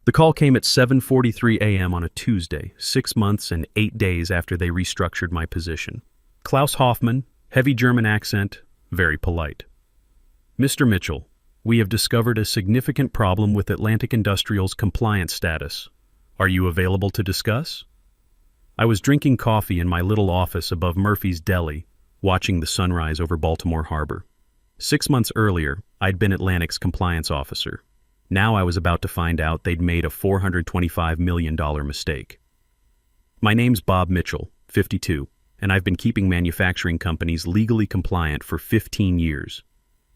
The call came at 7:43 a.m. on a Tuesday, 6 months and 8 days after they restructured my position. Klaus Hoffmann, heavy German accent, very polite. Mr. Mitchell, we have discovered a significant problem with Atlantic Industrial's compliance status. Are you available to discuss? I was drinking coffee in my little office above Murphy's Deli, watching the sunrise over Baltimore Harbor. 6 months earlier, I'd been Atlantic's compliance officer. Now I was about to find out they'd made a $425 million mistake. My name's Bob Mitchell, 52, and I've been keeping manufacturing companies legally compliant for 15 years.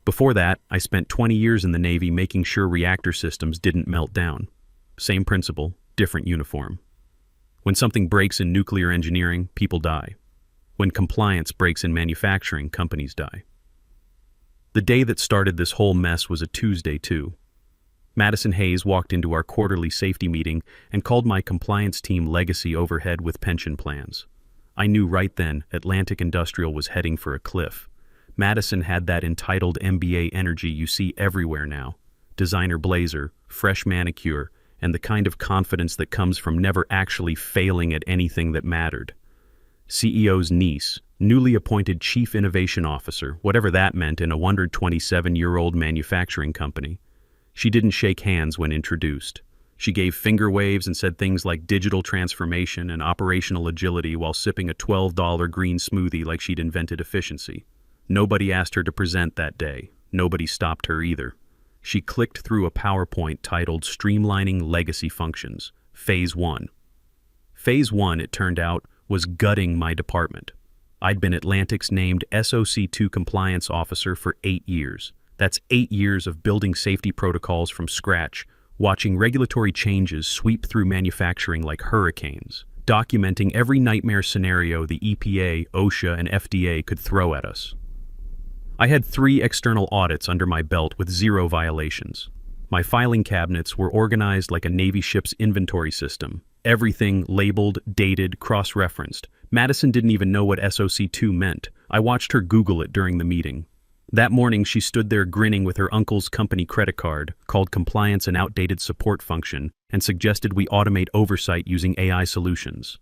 Before that, I spent 20 years in the Navy making sure reactor systems didn't melt down. Same principle, different uniform. When something breaks in nuclear engineering, people die. When compliance breaks in manufacturing, companies die. The day that started this whole mess was a Tuesday, too. Madison Hayes walked into our quarterly safety meeting and called my compliance team legacy overhead with pension plans. I knew right then Atlantic Industrial was heading for a cliff. Madison had that entitled MBA energy you see everywhere now. Designer blazer, fresh manicure, and the kind of confidence that comes from never actually failing at anything that mattered. CEO's niece, newly appointed Chief Innovation Officer, whatever that meant in a 127-year-old manufacturing company. She didn't shake hands when introduced. She gave finger waves and said things like digital transformation and operational agility while sipping a $12 green smoothie like she'd invented efficiency. Nobody asked her to present that day. Nobody stopped her either. She clicked through a PowerPoint titled Streamlining Legacy Functions, Phase 1. Phase 1, it turned out, was gutting my department. I'd been Atlantic's named SOC2 compliance officer for 8 years. That's 8 years of building safety protocols from scratch, watching regulatory changes sweep through manufacturing like hurricanes, documenting every nightmare scenario the EPA, OSHA, and FDA could throw at us. I had 3 external audits under my belt with 0 violations. My filing cabinets were organized like a Navy ship's inventory system. Everything labeled, dated, cross-referenced. Madison didn't even know what SOC2 meant. I watched her Google it during the meeting. That morning, she stood there grinning with her uncle's company credit card, called compliance an outdated support function, and suggested we automate oversight using AI solutions.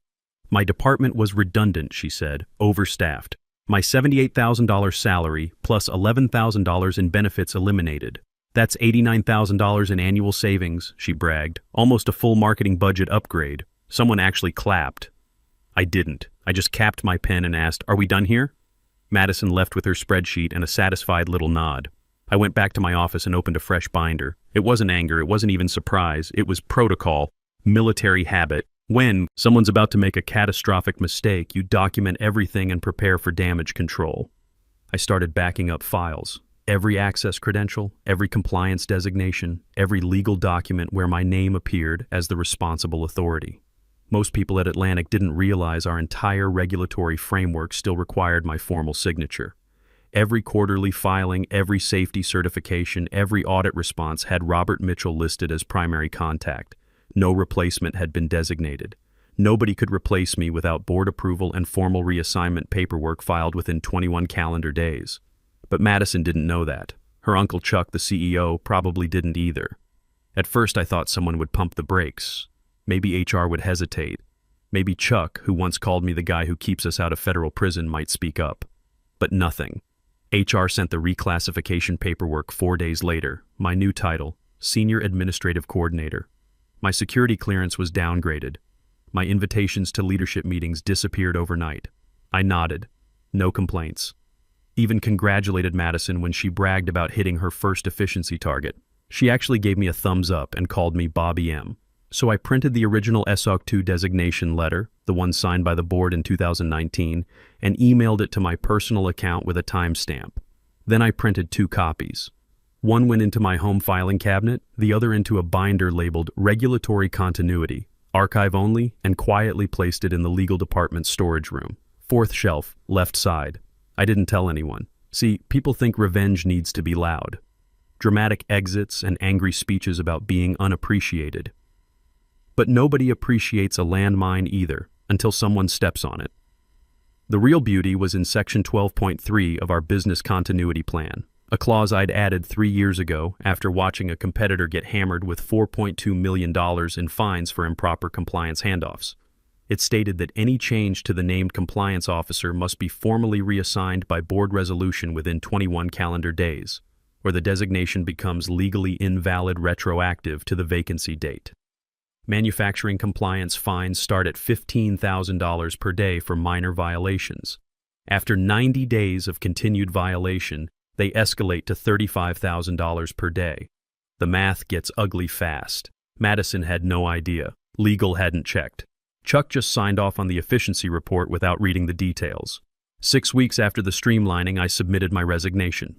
My department was redundant, she said, overstaffed. My $78,000 salary plus $11,000 in benefits eliminated. That's $89,000 in annual savings, she bragged, almost a full marketing budget upgrade. Someone actually clapped. I didn't. I just capped my pen and asked, "Are we done here?" Madison left with her spreadsheet and a satisfied little nod. I went back to my office and opened a fresh binder. It wasn't anger, it wasn't even surprise, it was protocol, military habit. When someone's about to make a catastrophic mistake, you document everything and prepare for damage control. I started backing up files. Every access credential, every compliance designation, every legal document where my name appeared as the responsible authority. Most people at Atlantic didn't realize our entire regulatory framework still required my formal signature. Every quarterly filing, every safety certification, every audit response had Robert Mitchell listed as primary contact. No replacement had been designated. Nobody could replace me without board approval and formal reassignment paperwork filed within 21 calendar days. But Madison didn't know that. Her Uncle Chuck, the CEO, probably didn't either. At first I thought someone would pump the brakes. Maybe HR would hesitate. Maybe Chuck, who once called me the guy who keeps us out of federal prison, might speak up. But nothing. HR sent the reclassification paperwork 4 days later. My new title, Senior Administrative Coordinator. My security clearance was downgraded. My invitations to leadership meetings disappeared overnight. I nodded. No complaints. Even congratulated Madison when she bragged about hitting her first efficiency target. She actually gave me a thumbs up and called me Bobby M. So I printed the original SOC2 designation letter, the one signed by the board in 2019, and emailed it to my personal account with a timestamp. Then I printed 2 copies. One went into my home filing cabinet, the other into a binder labeled Regulatory Continuity, Archive Only, and quietly placed it in the legal department's storage room. 4th shelf, left side. I didn't tell anyone. See, people think revenge needs to be loud. Dramatic exits and angry speeches about being unappreciated. But nobody appreciates a landmine either, until someone steps on it. The real beauty was in Section 12.3 of our business continuity plan. a clause I'd added 3 years ago after watching a competitor get hammered with $4.2 million in fines for improper compliance handoffs. It stated that any change to the named compliance officer must be formally reassigned by board resolution within 21 calendar days, or the designation becomes legally invalid retroactive to the vacancy date. Manufacturing compliance fines start at $15,000 per day for minor violations. After 90 days of continued violation, they escalate to $35,000 per day. The math gets ugly fast. Madison had no idea. Legal hadn't checked. Chuck just signed off on the efficiency report without reading the details. 6 weeks after the streamlining, I submitted my resignation.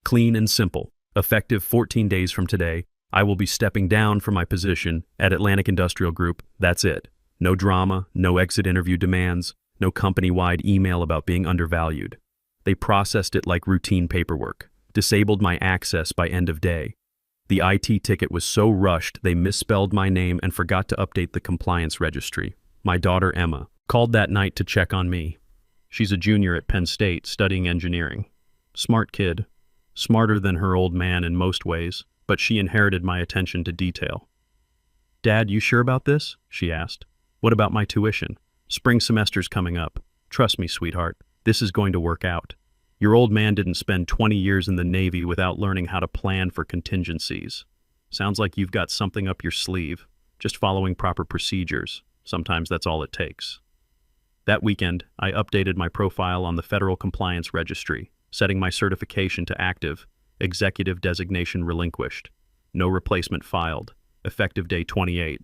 Clean and simple. Effective 14 days from today, I will be stepping down from my position at Atlantic Industrial Group. That's it. No drama, no exit interview demands, no company-wide email about being undervalued. They processed it like routine paperwork, disabled my access by end of day. The IT ticket was so rushed they misspelled my name and forgot to update the compliance registry. My daughter Emma called that night to check on me. She's a junior at Penn State studying engineering. Smart kid. Smarter than her old man in most ways, but she inherited my attention to detail. "Dad, you sure about this?" she asked. "What about my tuition? Spring semester's coming up. Trust me, sweetheart, this is going to work out. Your old man didn't spend 20 years in the Navy without learning how to plan for contingencies. Sounds like you've got something up your sleeve, just following proper procedures. Sometimes that's all it takes." That weekend, I updated my profile on the Federal Compliance Registry, setting my certification to active, executive designation relinquished, no replacement filed, effective day 28.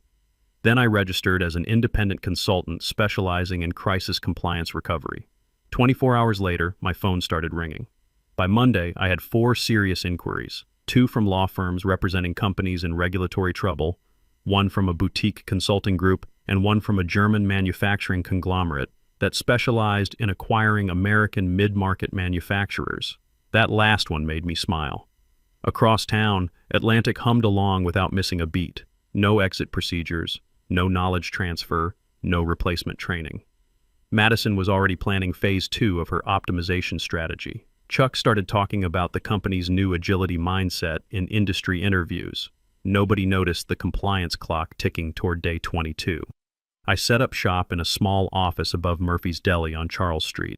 Then I registered as an independent consultant specializing in crisis compliance recovery. 24 hours later, my phone started ringing. By Monday, I had 4 serious inquiries, 2 from law firms representing companies in regulatory trouble, 1 from a boutique consulting group, and 1 from a German manufacturing conglomerate that specialized in acquiring American mid-market manufacturers. That last one made me smile. Across town, Atlantic hummed along without missing a beat. No exit procedures, no knowledge transfer, no replacement training. Madison was already planning phase 2 of her optimization strategy. Chuck started talking about the company's new agility mindset in industry interviews. Nobody noticed the compliance clock ticking toward day 22. I set up shop in a small office above Murphy's Deli on Charles Street.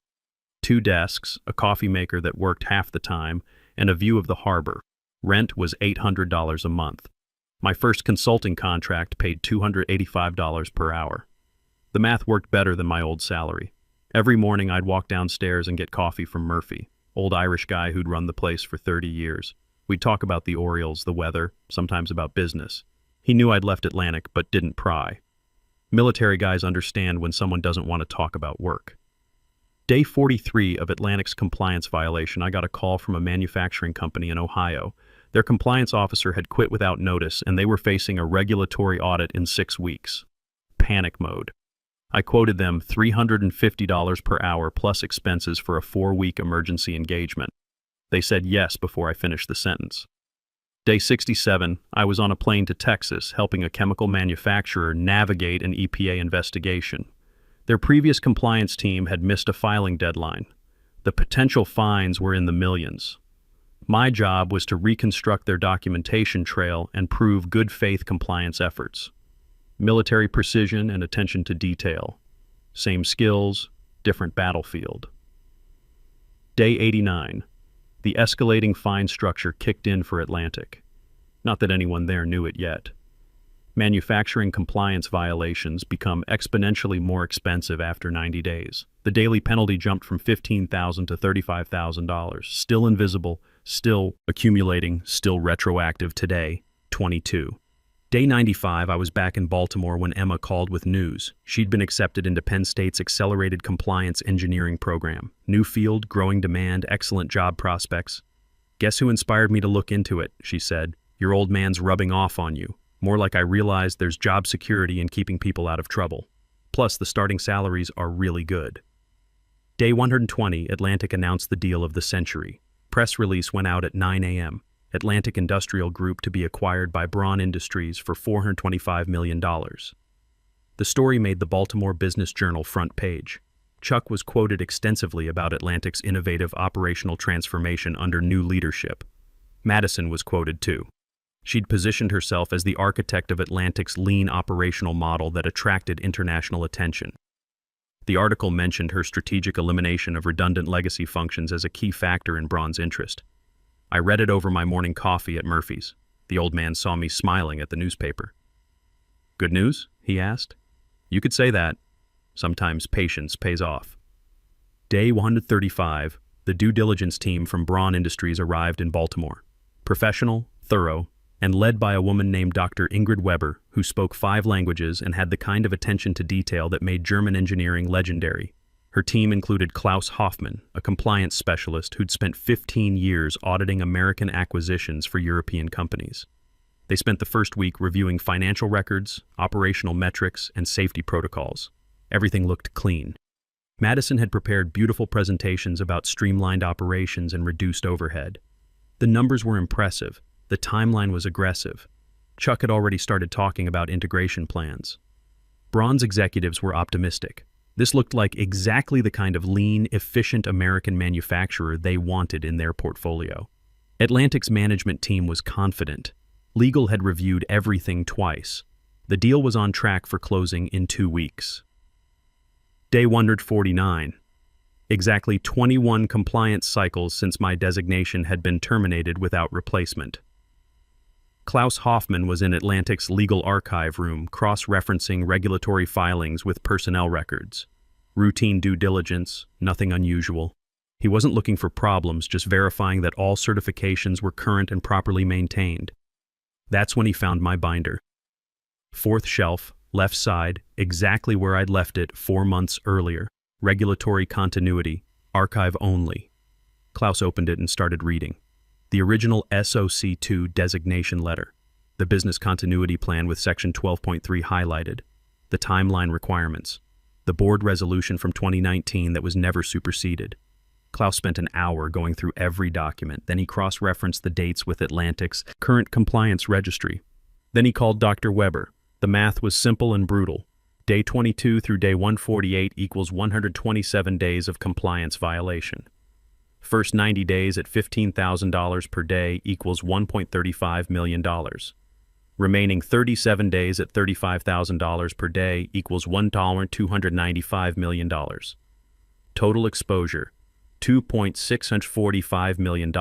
2 desks, a coffee maker that worked half the time, and a view of the harbor. Rent was $800 a month. My first consulting contract paid $285 per hour. The math worked better than my old salary. Every morning I'd walk downstairs and get coffee from Murphy, old Irish guy who'd run the place for 30 years. We'd talk about the Orioles, the weather, sometimes about business. He knew I'd left Atlantic but didn't pry. Military guys understand when someone doesn't want to talk about work. Day 43 of Atlantic's compliance violation, I got a call from a manufacturing company in Ohio. Their compliance officer had quit without notice, and they were facing a regulatory audit in 6 weeks. Panic mode. I quoted them $350 per hour plus expenses for a 4-week emergency engagement. They said yes before I finished the sentence. Day 67, I was on a plane to Texas helping a chemical manufacturer navigate an EPA investigation. Their previous compliance team had missed a filing deadline. The potential fines were in the millions. My job was to reconstruct their documentation trail and prove good faith compliance efforts. Military precision and attention to detail. Same skills, different battlefield. Day 89. The escalating fine structure kicked in for Atlantic. Not that anyone there knew it yet. Manufacturing compliance violations become exponentially more expensive after 90 days. The daily penalty jumped from $15,000 to $35,000. Still invisible, still accumulating, still retroactive today, 22. Day 95, I was back in Baltimore when Emma called with news. She'd been accepted into Penn State's Accelerated Compliance Engineering program. New field, growing demand, excellent job prospects. "Guess who inspired me to look into it?" she said. "Your old man's rubbing off on you. More like I realized there's job security in keeping people out of trouble. Plus, the starting salaries are really good." Day 120, Atlantic announced the deal of the century. Press release went out at 9 a.m. Atlantic Industrial Group to be acquired by Braun Industries for $425 million. The story made the Baltimore Business Journal front page. Chuck was quoted extensively about Atlantic's innovative operational transformation under new leadership. Madison was quoted too. She'd positioned herself as the architect of Atlantic's lean operational model that attracted international attention. The article mentioned her strategic elimination of redundant legacy functions as a key factor in Braun's interest. I read it over my morning coffee at Murphy's. The old man saw me smiling at the newspaper. "Good news?" he asked. "You could say that. Sometimes patience pays off." Day 135, the due diligence team from Braun Industries arrived in Baltimore. Professional, thorough, and led by a woman named Dr. Ingrid Weber, who spoke 5 languages and had the kind of attention to detail that made German engineering legendary. Her team included Klaus Hoffmann, a compliance specialist who'd spent 15 years auditing American acquisitions for European companies. They spent the first week reviewing financial records, operational metrics, and safety protocols. Everything looked clean. Madison had prepared beautiful presentations about streamlined operations and reduced overhead. The numbers were impressive. The timeline was aggressive. Chuck had already started talking about integration plans. Braun's executives were optimistic. This looked like exactly the kind of lean, efficient American manufacturer they wanted in their portfolio. Atlantic's management team was confident. Legal had reviewed everything twice. The deal was on track for closing in 2 weeks. Day 149. Exactly 21 compliance cycles since my designation had been terminated without replacement. Klaus Hoffmann was in Atlantic's legal archive room, cross-referencing regulatory filings with personnel records. Routine due diligence, nothing unusual. He wasn't looking for problems, just verifying that all certifications were current and properly maintained. That's when he found my binder. 4th shelf, left side, exactly where I'd left it 4 months earlier. Regulatory continuity, archive only. Klaus opened it and started reading. The original SOC2 designation letter, the business continuity plan with section 12.3 highlighted, the timeline requirements, the board resolution from 2019 that was never superseded. Klaus spent an hour going through every document, then he cross-referenced the dates with Atlantic's current compliance registry. Then he called Dr. Weber. The math was simple and brutal. Day 22 through day 148 equals 127 days of compliance violation. First 90 days at $15,000 per day equals $1.35 million. Remaining 37 days at $35,000 per day equals $1,295 million. Total exposure, $2.645 million,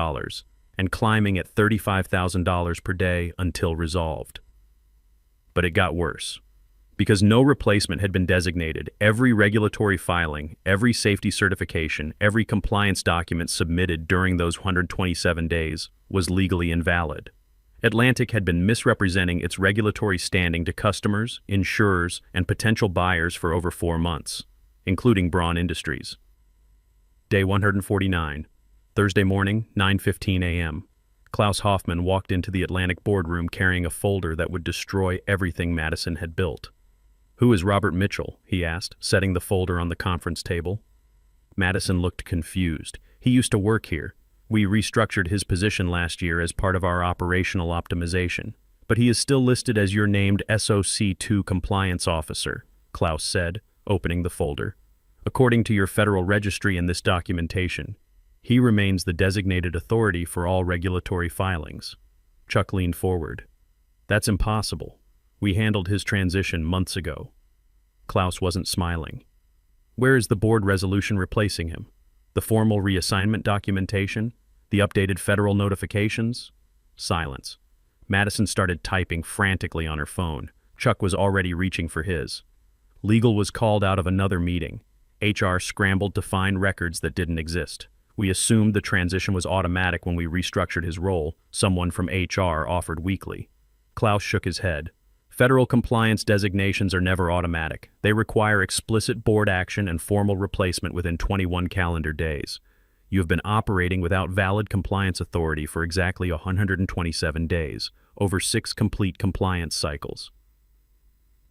and climbing at $35,000 per day until resolved. But it got worse. Because no replacement had been designated, every regulatory filing, every safety certification, every compliance document submitted during those 127 days was legally invalid. Atlantic had been misrepresenting its regulatory standing to customers, insurers, and potential buyers for over 4 months, including Braun Industries. Day 149, Thursday morning, 9:15 a.m. Klaus Hoffmann walked into the Atlantic boardroom carrying a folder that would destroy everything Madison had built. "Who is Robert Mitchell?" he asked, setting the folder on the conference table. Madison looked confused. "He used to work here. We restructured his position last year as part of our operational optimization. But he is still listed as your named SOC2 compliance officer," Klaus said, opening the folder. "According to your federal registry in this documentation, he remains the designated authority for all regulatory filings." Chuck leaned forward. "That's impossible. We handled his transition months ago." Klaus wasn't smiling. "Where is the board resolution replacing him? The formal reassignment documentation? The updated federal notifications?" Silence. Madison started typing frantically on her phone. Chuck was already reaching for his. Legal was called out of another meeting. HR scrambled to find records that didn't exist. We assumed the transition was automatic when we restructured his role. Someone from HR offered weekly. Klaus shook his head. "Federal compliance designations are never automatic. They require explicit board action and formal replacement within 21 calendar days. You have been operating without valid compliance authority for exactly 127 days, over 6 complete compliance cycles."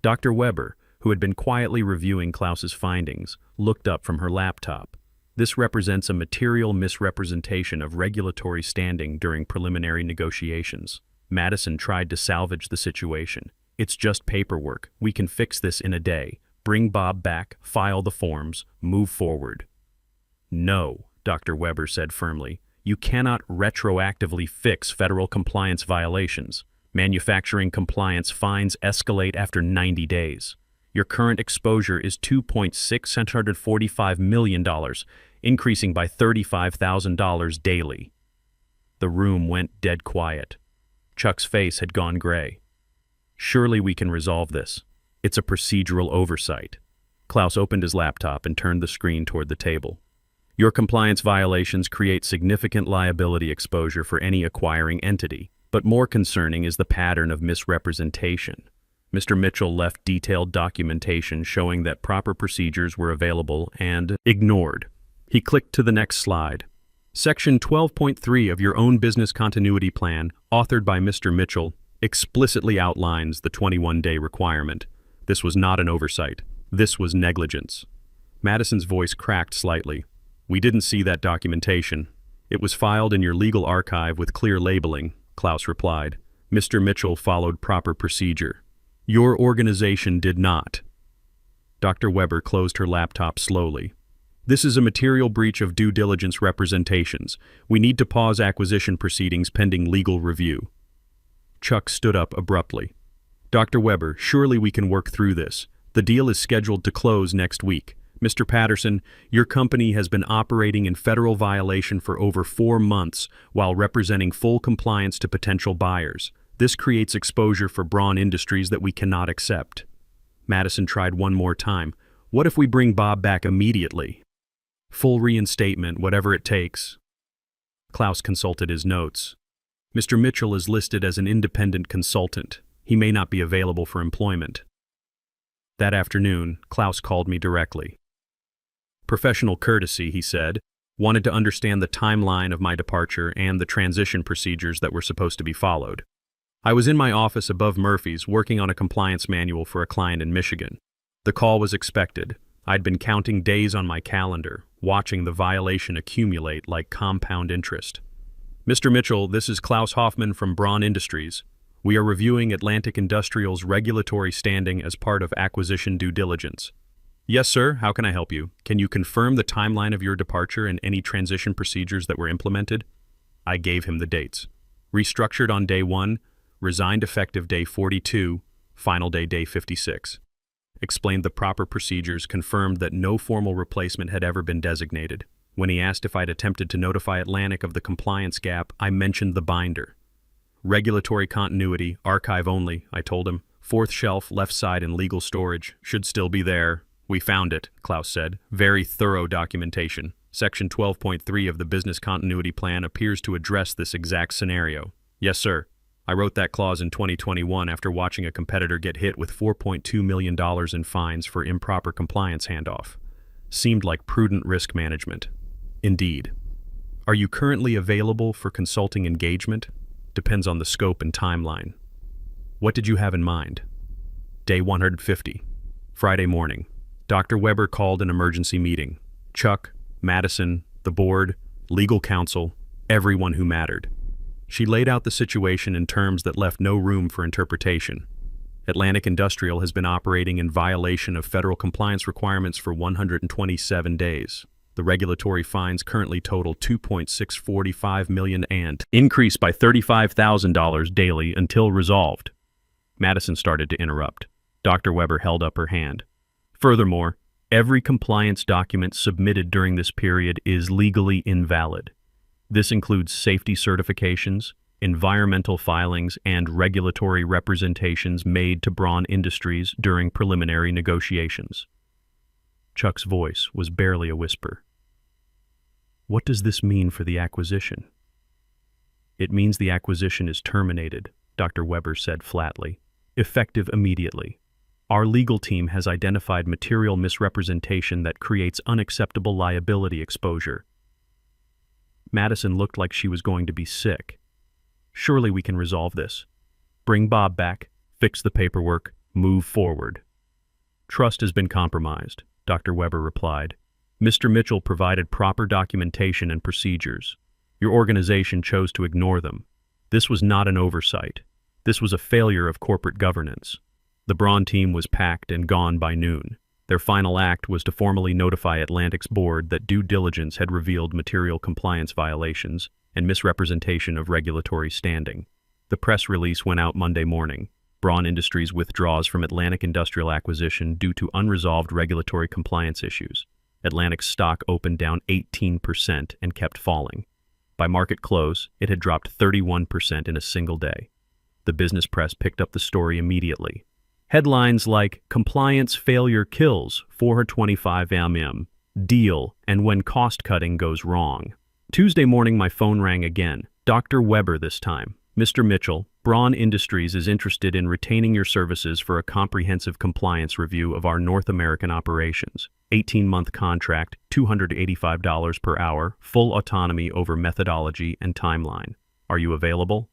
Dr. Weber, who had been quietly reviewing Klaus's findings, looked up from her laptop. "This represents a material misrepresentation of regulatory standing during preliminary negotiations." Madison tried to salvage the situation. "It's just paperwork. We can fix this in a day. Bring Bob back, file the forms, move forward. No, Dr. Weber said firmly. You cannot retroactively fix federal compliance violations. Manufacturing compliance fines escalate after 90 days. Your current exposure is $2.645 million, increasing by $35,000 daily. The room went dead quiet. Chuck's face had gone gray. Surely we can resolve this. It's a procedural oversight. Klaus opened his laptop and turned the screen toward the table. Your compliance violations create significant liability exposure for any acquiring entity, but more concerning is the pattern of misrepresentation. Mr. Mitchell left detailed documentation showing that proper procedures were available and ignored. He clicked to the next slide. Section 12.3 of your own business continuity plan, authored by Mr. Mitchell, explicitly outlines the 21-day requirement. This was not an oversight. This was negligence. Madison's voice cracked slightly. We didn't see that documentation. It was filed in your legal archive with clear labeling, Klaus replied. Mr. Mitchell followed proper procedure. Your organization did not. Dr. Weber closed her laptop slowly. This is a material breach of due diligence representations. We need to pause acquisition proceedings pending legal review. Chuck stood up abruptly. Dr. Weber, surely we can work through this. The deal is scheduled to close next week. Mr. Patterson, your company has been operating in federal violation for over 4 months while representing full compliance to potential buyers. This creates exposure for Braun Industries that we cannot accept. Madison tried one more time. What if we bring Bob back immediately? Full reinstatement, whatever it takes. Klaus consulted his notes. Mr. Mitchell is listed as an independent consultant. He may not be available for employment. That afternoon, Klaus called me directly. Professional courtesy, he said, wanted to understand the timeline of my departure and the transition procedures that were supposed to be followed. I was in my office above Murphy's working on a compliance manual for a client in Michigan. The call was expected. I'd been counting days on my calendar, watching the violation accumulate like compound interest. Mr. Mitchell, this is Klaus Hoffman from Braun Industries. We are reviewing Atlantic Industrial's regulatory standing as part of acquisition due diligence. Yes, sir. How can I help you? Can you confirm the timeline of your departure and any transition procedures that were implemented? I gave him the dates. Restructured on day 1, resigned effective day 42, final day 56. Explained the proper procedures, confirmed that no formal replacement had ever been designated. When he asked if I'd attempted to notify Atlantic of the compliance gap, I mentioned the binder. Regulatory continuity, archive only, I told him. 4th shelf, left side in legal storage. Should still be there. We found it, Klaus said. Very thorough documentation. Section 12.3 of the business continuity plan appears to address this exact scenario. Yes, sir. I wrote that clause in 2021 after watching a competitor get hit with $4.2 million in fines for improper compliance handoff. Seemed like prudent risk management. Indeed. Are you currently available for consulting engagement? Depends on the scope and timeline. What did you have in mind? Day 150. Friday morning. Dr. Weber called an emergency meeting. Chuck, Madison, the board, legal counsel, everyone who mattered. She laid out the situation in terms that left no room for interpretation. Atlantic Industrial has been operating in violation of federal compliance requirements for 127 days. The regulatory fines currently total $2.645 million and increase by $35,000 daily until resolved. Madison started to interrupt. Dr. Weber held up her hand. Furthermore, every compliance document submitted during this period is legally invalid. This includes safety certifications, environmental filings, and regulatory representations made to Braun Industries during preliminary negotiations. Chuck's voice was barely a whisper. What does this mean for the acquisition? It means the acquisition is terminated, Dr. Weber said flatly, effective immediately. Our legal team has identified material misrepresentation that creates unacceptable liability exposure. Madison looked like she was going to be sick. Surely we can resolve this. Bring Bob back, fix the paperwork, move forward. Trust has been compromised, Dr. Weber replied. Mr. Mitchell provided proper documentation and procedures. Your organization chose to ignore them. This was not an oversight. This was a failure of corporate governance. The Braun team was packed and gone by noon. Their final act was to formally notify Atlantic's board that due diligence had revealed material compliance violations and misrepresentation of regulatory standing. The press release went out Monday morning. Braun Industries withdraws from Atlantic Industrial Acquisition due to unresolved regulatory compliance issues. Atlantic's stock opened down 18% and kept falling. By market close, it had dropped 31% in a single day. The business press picked up the story immediately. Headlines like "Compliance Failure Kills 425 mm," "Deal," and "When Cost Cutting Goes Wrong." Tuesday morning my phone rang again. Dr. Weber this time. "Mr. Mitchell, Braun Industries is interested in retaining your services for a comprehensive compliance review of our North American operations. 18-month contract, $285 per hour, full autonomy over methodology and timeline. Are you available?"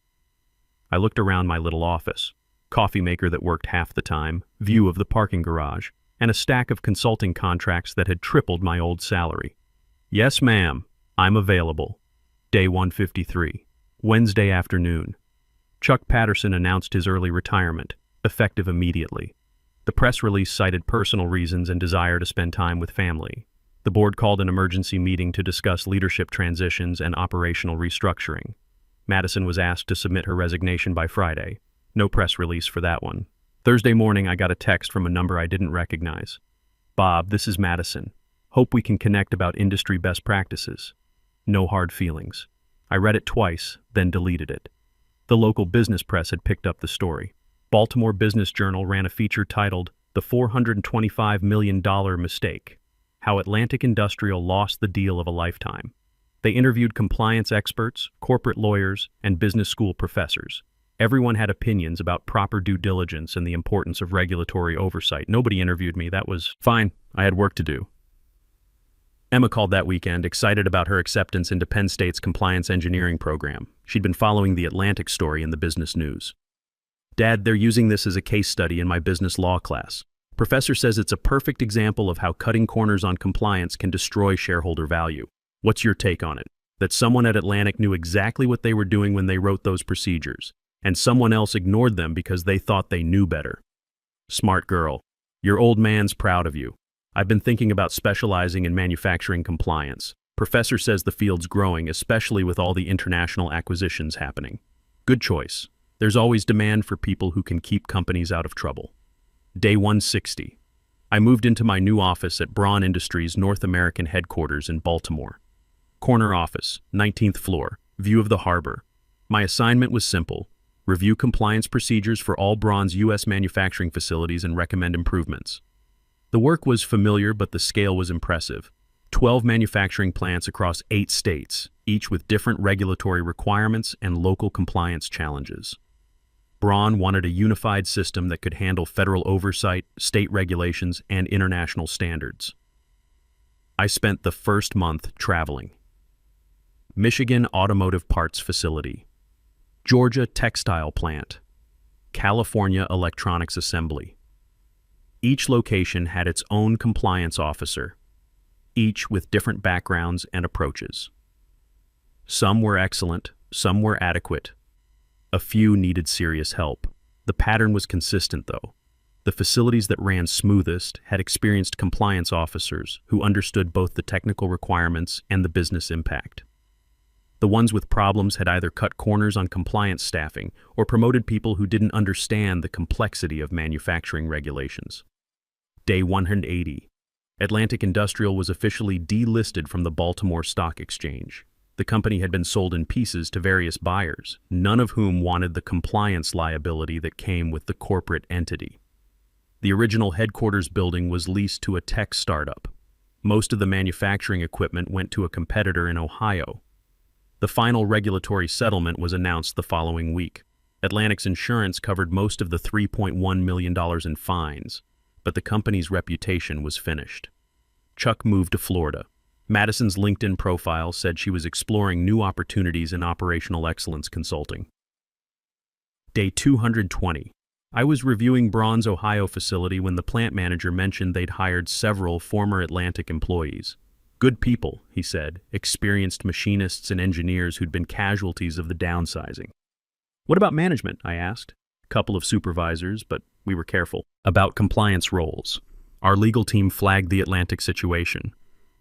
I looked around my little office. Coffee maker that worked half the time, view of the parking garage, and a stack of consulting contracts that had tripled my old salary. "Yes, ma'am, I'm available." Day 153. Wednesday afternoon. Chuck Patterson announced his early retirement, effective immediately. The press release cited personal reasons and desire to spend time with family. The board called an emergency meeting to discuss leadership transitions and operational restructuring. Madison was asked to submit her resignation by Friday. No press release for that one. Thursday morning, I got a text from a number I didn't recognize. "Bob, this is Madison. Hope we can connect about industry best practices." No hard feelings. I read it twice, then deleted it. The local business press had picked up the story. Baltimore Business Journal ran a feature titled "The $425 million Mistake: How Atlantic Industrial Lost the Deal of a Lifetime." They interviewed compliance experts, corporate lawyers, and business school professors. Everyone had opinions about proper due diligence and the importance of regulatory oversight. Nobody interviewed me. That was fine. I had work to do. Emma called that weekend, excited about her acceptance into Penn State's compliance engineering program. She'd been following the Atlantic story in the business news. "Dad, they're using this as a case study in my business law class. Professor says it's a perfect example of how cutting corners on compliance can destroy shareholder value. What's your take on it? That someone at Atlantic knew exactly what they were doing when they wrote those procedures, and someone else ignored them because they thought they knew better." "Smart girl. Your old man's proud of you. I've been thinking about specializing in manufacturing compliance. Professor says the field's growing, especially with all the international acquisitions happening. Good choice. There's always demand for people who can keep companies out of trouble." Day 160. I moved into my new office at Braun Industries' North American headquarters in Baltimore. Corner office, 19th floor, view of the harbor. My assignment was simple: review compliance procedures for all Braun's U.S. manufacturing facilities and recommend improvements. The work was familiar, but the scale was impressive. 12 manufacturing plants across 8 states, each with different regulatory requirements and local compliance challenges. Braun wanted a unified system that could handle federal oversight, state regulations, and international standards. I spent the first month traveling. Michigan Automotive Parts Facility, Georgia Textile Plant, California Electronics Assembly. Each location had its own compliance officer, each with different backgrounds and approaches. Some were excellent, some were adequate. A few needed serious help. The pattern was consistent, though. The facilities that ran smoothest had experienced compliance officers who understood both the technical requirements and the business impact. The ones with problems had either cut corners on compliance staffing or promoted people who didn't understand the complexity of manufacturing regulations. Day 180. Atlantic Industrial was officially delisted from the Baltimore Stock Exchange. The company had been sold in pieces to various buyers, none of whom wanted the compliance liability that came with the corporate entity. The original headquarters building was leased to a tech startup. Most of the manufacturing equipment went to a competitor in Ohio. The final regulatory settlement was announced the following week. Atlantic's insurance covered most of the $3.1 million in fines, but the company's reputation was finished. Chuck moved to Florida. Madison's LinkedIn profile said she was exploring new opportunities in operational excellence consulting. Day 220. I was reviewing Braun's Ohio facility when the plant manager mentioned they'd hired several former Atlantic employees. "Good people," he said, experienced machinists and engineers who'd been casualties of the downsizing. "What about management?" I asked. "Couple of supervisors, but we were careful." "About compliance roles. Our legal team flagged the Atlantic situation.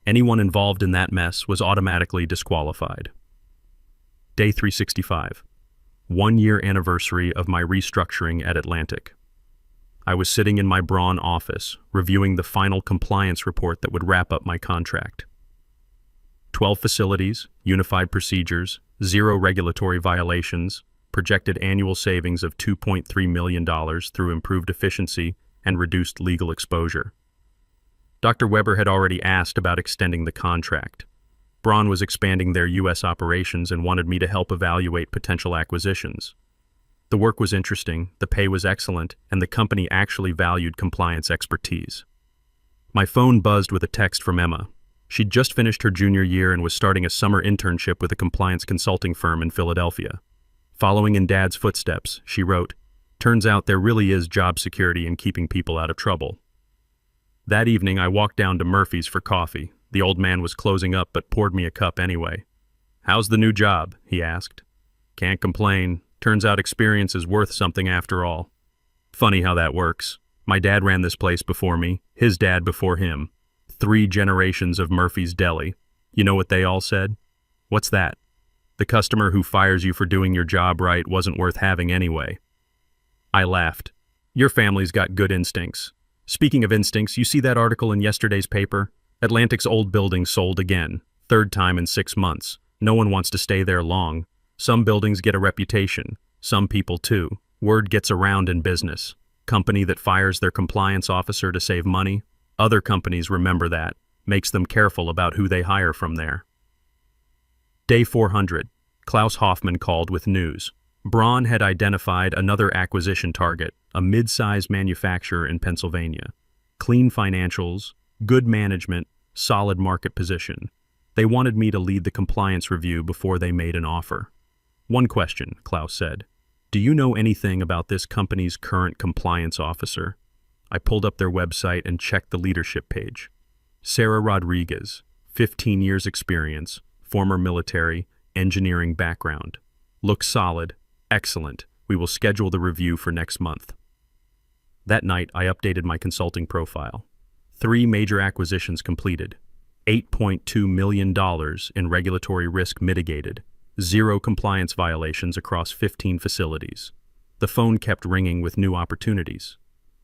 Anyone involved in that mess was automatically disqualified. Day 365. 1-year anniversary of my restructuring at Atlantic. I was sitting in my Braun office, reviewing the final compliance report that would wrap up my contract. 12 facilities, unified procedures, 0 regulatory violations, projected annual savings of $2.3 million through improved efficiency and reduced legal exposure. Dr. Weber had already asked about extending the contract. Braun was expanding their U.S. operations and wanted me to help evaluate potential acquisitions. The work was interesting, the pay was excellent, and the company actually valued compliance expertise. My phone buzzed with a text from Emma. She'd just finished her junior year and was starting a summer internship with a compliance consulting firm in Philadelphia. Following in Dad's footsteps, she wrote, "Turns out there really is job security in keeping people out of trouble." That evening, I walked down to Murphy's for coffee. The old man was closing up but poured me a cup anyway. "How's the new job?" he asked. "Can't complain. Turns out experience is worth something after all." Funny how that works. My dad ran this place before me, his dad before him. 3 generations of Murphy's Deli. You know what they all said? "What's that?" "The customer who fires you for doing your job right wasn't worth having anyway." I laughed. "Your family's got good instincts." Speaking of instincts, you see that article in yesterday's paper? Atlantic's old building sold again, 3rd time in 6 months. No one wants to stay there long. Some buildings get a reputation, some people too. Word gets around in business. Company that fires their compliance officer to save money. Other companies remember that, makes them careful about who they hire from there. Day 400. Klaus Hoffmann called with news. Braun had identified another acquisition target, a mid-size manufacturer in Pennsylvania. Clean financials, good management, solid market position. They wanted me to lead the compliance review before they made an offer. "One question," Klaus said. "Do you know anything about this company's current compliance officer?" I pulled up their website and checked the leadership page. Sarah Rodriguez, 15 years experience, former military, engineering background. Looks solid, excellent. We will schedule the review for next month. That night, I updated my consulting profile. 3 major acquisitions completed. $8.2 million in regulatory risk mitigated. 0 compliance violations across 15 facilities. The phone kept ringing with new opportunities.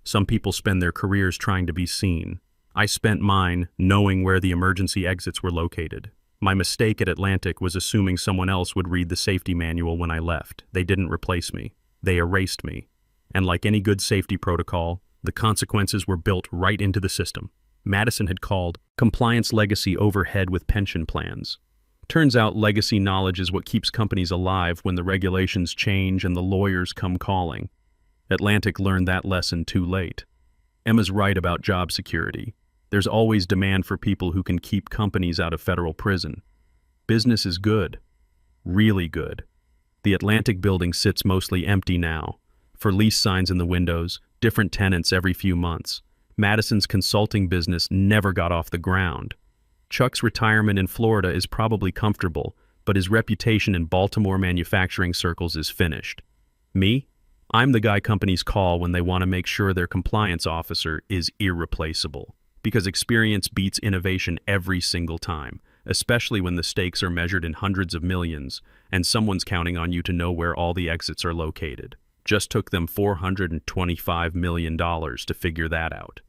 Some people spend their careers trying to be seen. I spent mine knowing where the emergency exits were located. My mistake at Atlantic was assuming someone else would read the safety manual when I left. They didn't replace me. They erased me. And like any good safety protocol, the consequences were built right into the system. Madison had called compliance legacy overhead with pension plans. Turns out legacy knowledge is what keeps companies alive when the regulations change and the lawyers come calling. Atlantic learned that lesson too late. Emma's right about job security. There's always demand for people who can keep companies out of federal prison. Business is good. Really good. The Atlantic building sits mostly empty now. For lease signs in the windows, different tenants every few months. Madison's consulting business never got off the ground. Chuck's retirement in Florida is probably comfortable, but his reputation in Baltimore manufacturing circles is finished. Me? I'm the guy companies call when they want to make sure their compliance officer is irreplaceable. Because experience beats innovation every single time, especially when the stakes are measured in hundreds of millions, and someone's counting on you to know where all the exits are located. Just took them $425 million to figure that out.